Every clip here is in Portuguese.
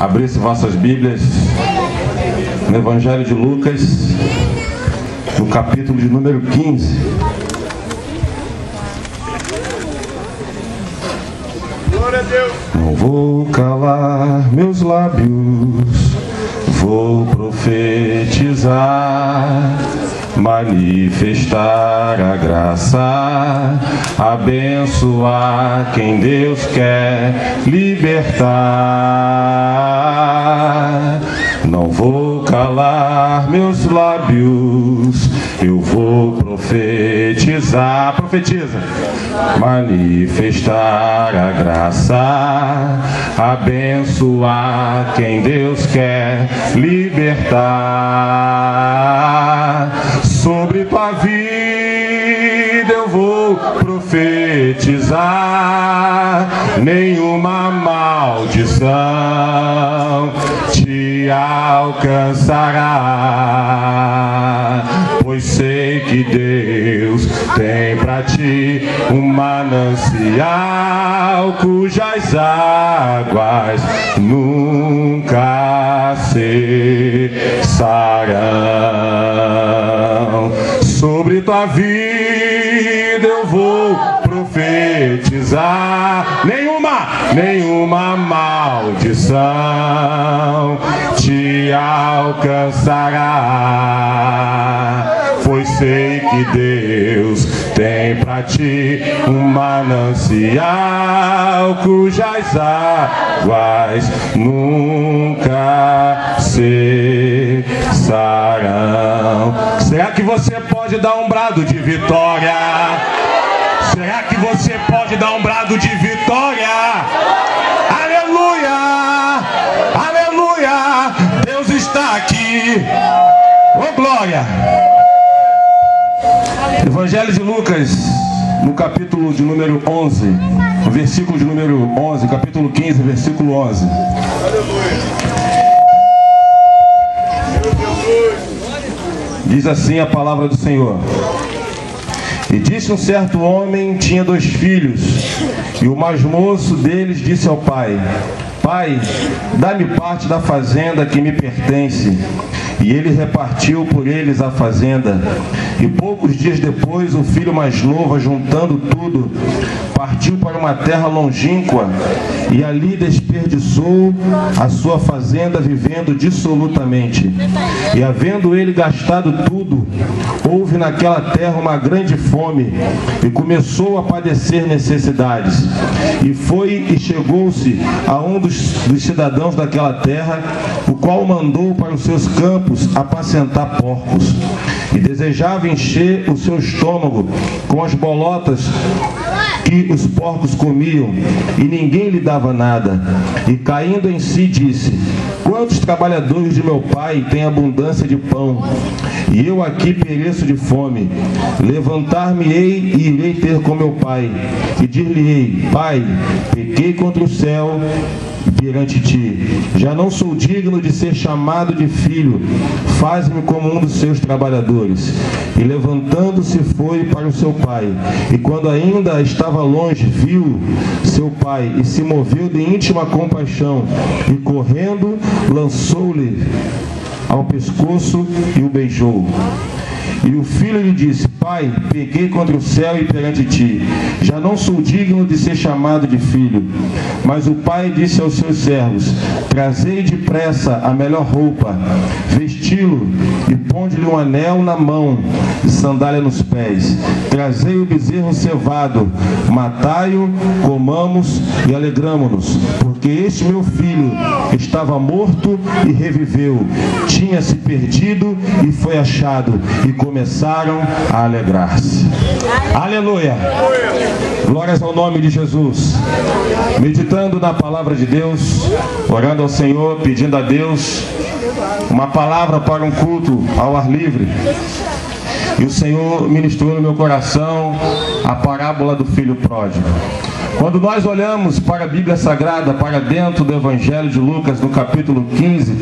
Abrisse vossas Bíblias no Evangelho de Lucas, no capítulo de número 15. Glória a Deus. Não vou calar meus lábios, vou profetizar, manifestar a graça, abençoar quem Deus quer libertar. Não vou calar meus lábios, eu vou profetizar, profetiza, manifestar a graça, abençoar quem Deus quer libertar. Sobre tua vida eu vou profetizar, nenhuma maldição te alcançará, pois sei que Deus tem pra ti um manancial cujas águas nunca cessarão. Sobre tua vida eu vou profetizar, nenhuma maldição te alcançará, pois sei que Deus tem pra ti um manancial cujas águas nunca cessarão. Será que você pode dar um brado de vitória? Será que você pode dar um brado de vitória? Aleluia! Aleluia! Deus está aqui! Oh, glória! Evangelho de Lucas, no capítulo de número 11, no versículo de número 11, capítulo 15, versículo 11. Diz assim a palavra do Senhor. E disse um certo homem, tinha 2 filhos, e o mais moço deles disse ao pai: Pai, dá-me parte da fazenda que me pertence. E ele repartiu por eles a fazenda. E poucos dias depois, o filho mais novo, juntando tudo, partiu para uma terra longínqua, e ali desperdiçou a sua fazenda, vivendo dissolutamente. E havendo ele gastado tudo, houve naquela terra uma grande fome, e começou a padecer necessidades. E foi e chegou-se a um dos cidadãos daquela terra, o qual mandou para os seus campos apacentar porcos, e desejava encher o seu estômago com as bolotas que os porcos comiam, e ninguém lhe dava nada. E caindo em si disse: Quantos trabalhadores de meu pai têm abundância de pão, e eu aqui pereço de fome? Levantar-me-ei e irei ter com meu pai, e dir-lhe-ei: Pai, pequei contra o céu perante ti, já não sou digno de ser chamado de filho, faz-me como um dos seus trabalhadores. E levantando-se foi para o seu pai, e quando ainda estava longe, viu seu pai, e se moveu de íntima compaixão, e correndo lançou-lhe ao pescoço e o beijou. E o filho lhe disse: Pai, pequei contra o céu e perante ti, já não sou digno de ser chamado de filho. Mas o pai disse aos seus servos: Trazei depressa a melhor roupa, vesti-lo e ponde-lhe um anel na mão e sandália nos pés. Trazei o bezerro cevado, matai-o, comamos e alegramo-nos, porque este meu filho estava morto e reviveu, tinha se perdido e foi achado. E começaram a alegrar-se. Aleluia! Glórias ao nome de Jesus. Meditando na palavra de Deus, orando ao Senhor, pedindo a Deus uma palavra para um culto ao ar livre. E o Senhor ministrou no meu coração a parábola do filho pródigo. Quando nós olhamos para a Bíblia Sagrada, para dentro do Evangelho de Lucas, no capítulo 15,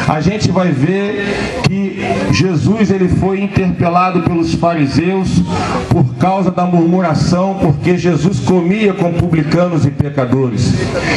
a gente vai ver que Jesus ele foi interpelado pelos fariseus por causa da murmuração, porque Jesus comia com publicanos e pecadores.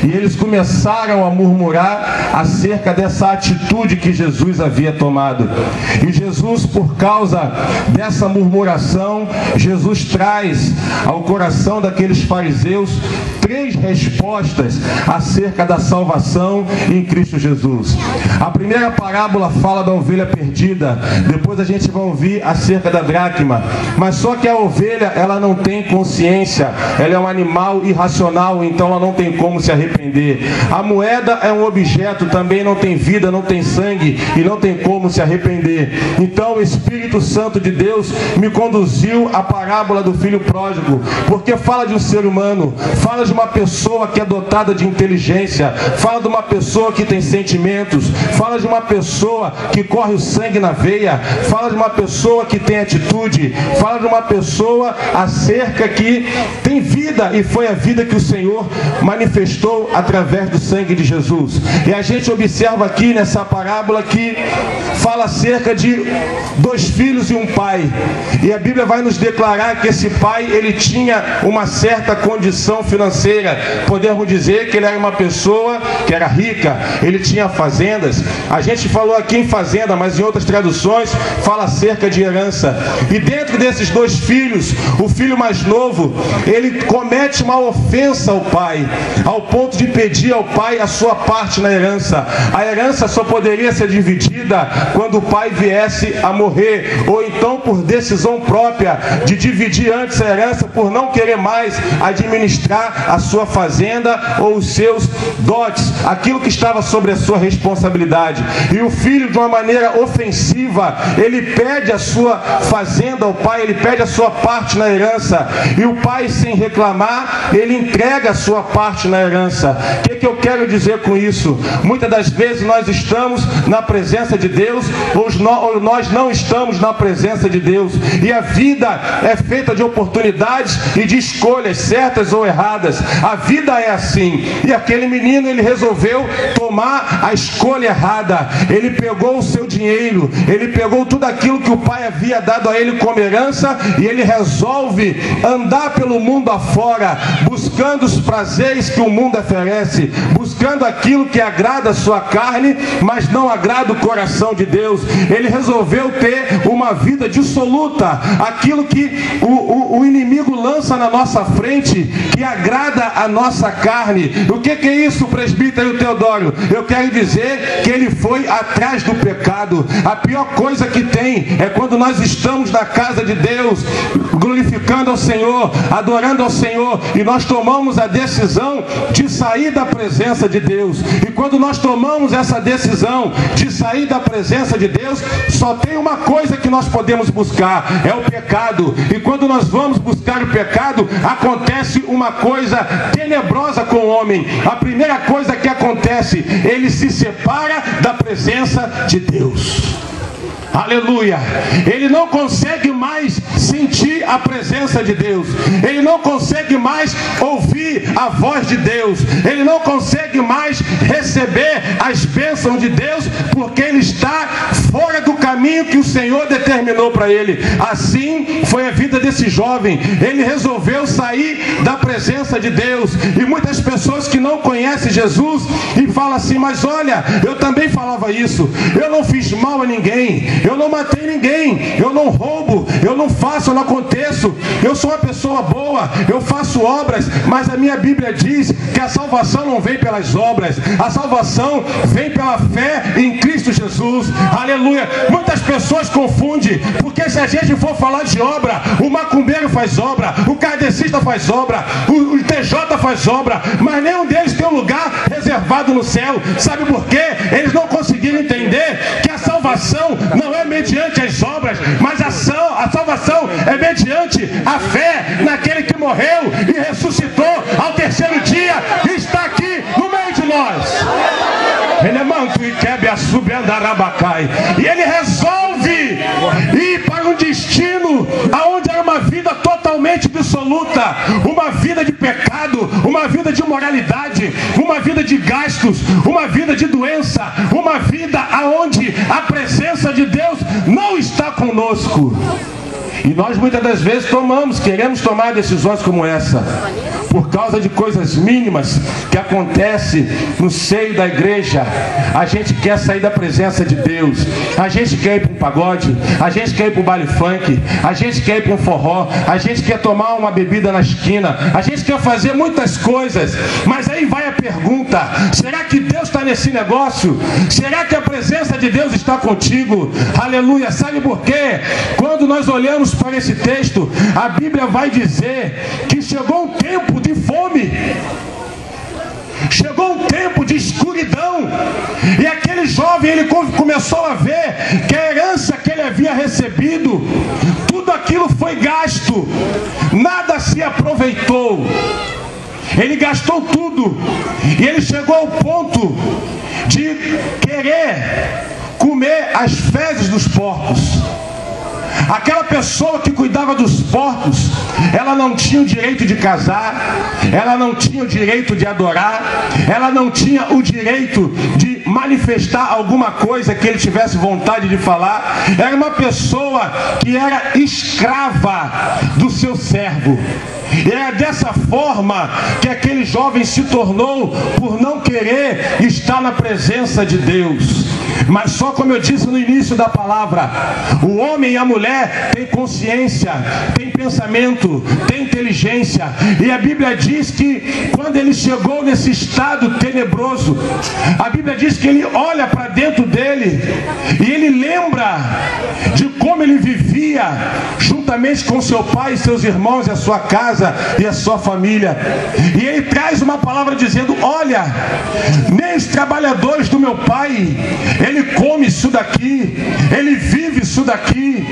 E eles começaram a murmurar acerca dessa atitude que Jesus havia tomado. E Jesus, por causa dessa murmuração, Jesus traz ao coração daqueles fariseus 3 respostas acerca da salvação em Cristo Jesus. A primeira parábola fala da ovelha perdida, depois a gente vai ouvir acerca da dracma. Mas só que a ovelha, ela não tem consciência, ela é um animal irracional, então ela não tem como se arrepender. A moeda é um objeto, também não tem vida, não tem sangue e não tem como se arrepender. Então o Espírito Santo de Deus me conduziu à parábola do filho pródigo, porque fala de um ser humano, fala de uma pessoa que é dotada de inteligência, fala de uma pessoa que tem sentimentos, fala de uma pessoa que corre o sangue na veia, fala de uma pessoa que tem atitude, fala de uma pessoa acerca que tem vida, e foi a vida que o Senhor manifestou através do sangue de Jesus. E a gente observa aqui nessa parábola que fala acerca de 2 filhos e um pai, e a Bíblia vai nos declarar que esse pai, ele tinha uma certa condição financeira. Podemos dizer que ele era uma pessoa que era rica, ele tinha fazendas. A gente falou aqui em fazenda, mas em outras traduções fala acerca de herança. E dentro desses 2 filhos, o filho mais novo, ele comete uma ofensa ao pai, ao ponto de pedir ao pai a sua parte na herança. A herança só poderia ser dividida quando o pai viesse a morrer, ou então por decisão própria de dividir antes a herança, por não querer mais administrar a sua fazenda ou os seus dotes, aquilo que estava sobre a sua responsabilidade. E o filho, de uma maneira ofensiva, ele pede a sua fazenda ao pai, ele pede a sua parte na herança, e o pai, sem reclamar, ele entrega a sua parte na herança. O que eu quero dizer com isso? Muitas das vezes nós estamos na presença de Deus, ou nós não estamos na presença de Deus, e a vida é feita de oportunidades e de escolhas certas ou erradas. A vida é assim. E aquele menino, ele resolveu tomar a escolha errada. Ele pegou o seu dinheiro, ele pegou tudo aquilo que o pai havia dado a ele como herança, e ele resolve andar pelo mundo afora, buscando os prazeres que o mundo oferece, buscando aquilo que agrada a sua carne, mas não agrada o coração de Deus. Ele resolveu ter uma vida dissoluta, aquilo que o inimigo lança na nossa frente, que agrada a nossa carne. O que é isso, presbítero Teodoro? Eu quero dizer que ele foi atrás do pecado. A pior coisa que tem é quando nós estamos na casa de Deus, glorificando ao Senhor, adorando ao Senhor, e nós tomamos a decisão de sair da presença de Deus. E quando nós tomamos essa decisão de sair da presença de Deus, só tem uma coisa que nós podemos buscar, é o pecado. E quando nós vamos buscar o pecado, acontece uma coisa tenebrosa com o homem. A primeira coisa que acontece, ele se separa da presença de Deus. Aleluia! Ele não consegue mais sentir a presença de Deus. Ele não consegue mais ouvir a voz de Deus. Ele não consegue mais receber as bênçãos de Deus, porque ele está fora do caminho que o Senhor determinou para ele. Assim foi a vida desse jovem. Ele resolveu sair da presença de Deus. E muitas pessoas que não conhecem Jesus e falam assim: mas olha, eu também falava isso. Eu não fiz mal a ninguém. Eu não matei ninguém, eu não roubo, eu não faço, eu não aconteço, eu sou uma pessoa boa, eu faço obras, mas a minha Bíblia diz que a salvação não vem pelas obras, a salvação vem pela fé em Cristo Jesus. Aleluia! Muitas pessoas confundem, porque se a gente for falar de obra, o macumbeiro faz obra, o kardecista faz obra, o TJ faz obra, mas nenhum deles tem um lugar reservado no céu. Sabe por quê? Eles não conseguiram entender que a salvação não é mediante as obras, mas a salvação é mediante a fé naquele que morreu e ressuscitou ao terceiro dia e está aqui no meio de nós. Ele é manto e quebra a subendarabacai. E ele resolve ir para era um destino aonde era uma vida totalmente dissoluta, uma vida de pecado, uma vida de imoralidade, uma vida de gastos, uma vida de doença, uma vida aonde a presença de Deus não está conosco. E nós muitas das vezes queremos tomar decisões como essa, por causa de coisas mínimas que acontecem no seio da igreja. A gente quer sair da presença de Deus, a gente quer ir para um pagode, a gente quer ir para o baile funk, a gente quer ir para um forró, a gente quer tomar uma bebida na esquina, a gente quer fazer muitas coisas. Mas aí vai a pergunta: será que Deus está nesse negócio? Será que a presença de Deus está contigo? Aleluia! Sabe por quê? Quando nós olhamos para esse texto, a Bíblia vai dizer que chegou um tempo de fome, chegou um tempo de escuridão, e aquele jovem, ele começou a ver que a herança que ele havia recebido, tudo aquilo foi gasto, nada se aproveitou, ele gastou tudo, e ele chegou ao ponto de querer comer as fezes dos porcos. Aquela pessoa que cuidava dos porcos, ela não tinha o direito de casar, ela não tinha o direito de adorar, ela não tinha o direito de manifestar alguma coisa que ele tivesse vontade de falar. Era uma pessoa que era escrava do seu servo. E é dessa forma que aquele jovem se tornou, por não querer estar na presença de Deus. Mas só como eu disse no início da palavra, o homem e a mulher têm consciência, têm pensamento, têm inteligência. E a Bíblia diz que quando ele chegou nesse estado tenebroso, a Bíblia diz que ele olha para dentro dele e ele lembra de como ele vivia juntamente com seu pai, seus irmãos, e a sua casa e a sua família. E ele traz uma palavra dizendo: olha, nem os trabalhadores do meu pai, ele come isso daqui, ele vive isso daqui.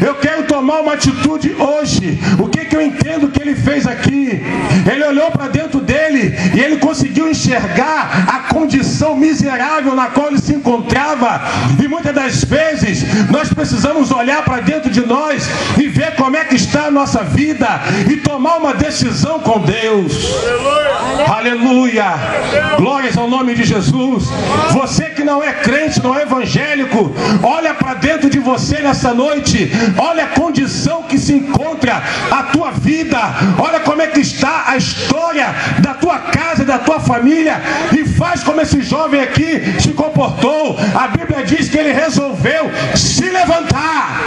Eu quero tomar uma atitude hoje. O que eu entendo que ele fez aqui? Ele olhou para dentro dele e ele conseguiu enxergar a condição miserável na qual ele se encontrava. E muitas das vezes nós precisamos olhar para dentro de nós e ver como é que está a nossa vida e tomar uma decisão com Deus. Aleluia! Glórias ao nome de Jesus. Você que não é crente, não é evangélico, olha para dentro de você nessa noite. Olha a condição que se encontra a tua vida. Olha como é que está a história da tua casa, da tua família, e faz como esse jovem aqui se comportou. A Bíblia diz que ele resolveu se levantar.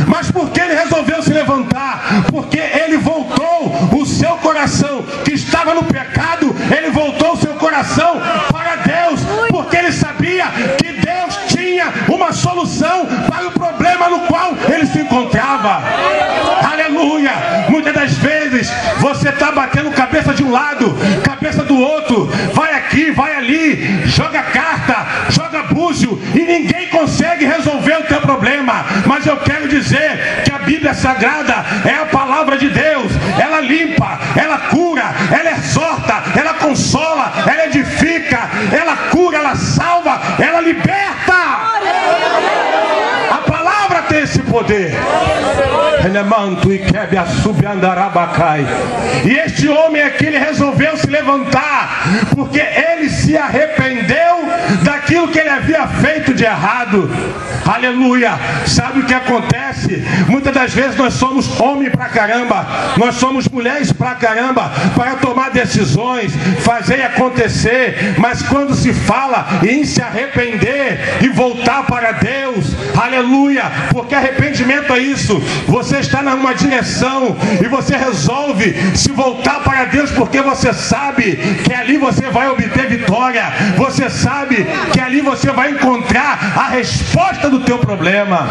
Mas por que ele resolveu se levantar? Porque ele voltou o seu coração, que estava no pecado, ele voltou o seu coração para Deus, porque ele sabia que Deus tinha uma solução para o problema no qual ele se encontrava. Aleluia! Muitas das vezes você está batendo cabeça de um lado, cabeça do outro, vai aqui, vai ali, joga carta, joga búzio, e ninguém consegue resolver o teu problema. Mas eu quero dizer que a Bíblia Sagrada é a palavra de Deus. Ela limpa, ela cura, ela exorta, ela consola, ela edifica, ela cura, ela salva, ela liberta. A palavra tem esse poder. E este homem aqui, ele resolveu se levantar, porque ele se arrependeu daquilo que ele havia feito de errado. Aleluia! Sabe o que acontece? Muitas das vezes nós somos homem pra caramba, nós somos mulheres pra caramba, para tomar decisões, fazer acontecer, mas quando se fala em se arrepender e voltar para Deus, aleluia, porque arrependimento é isso, você está numa direção e você resolve se voltar para Deus, porque você sabe que ali você vai obter vitória, você sabe que ali você vai encontrar a resposta do teu problema.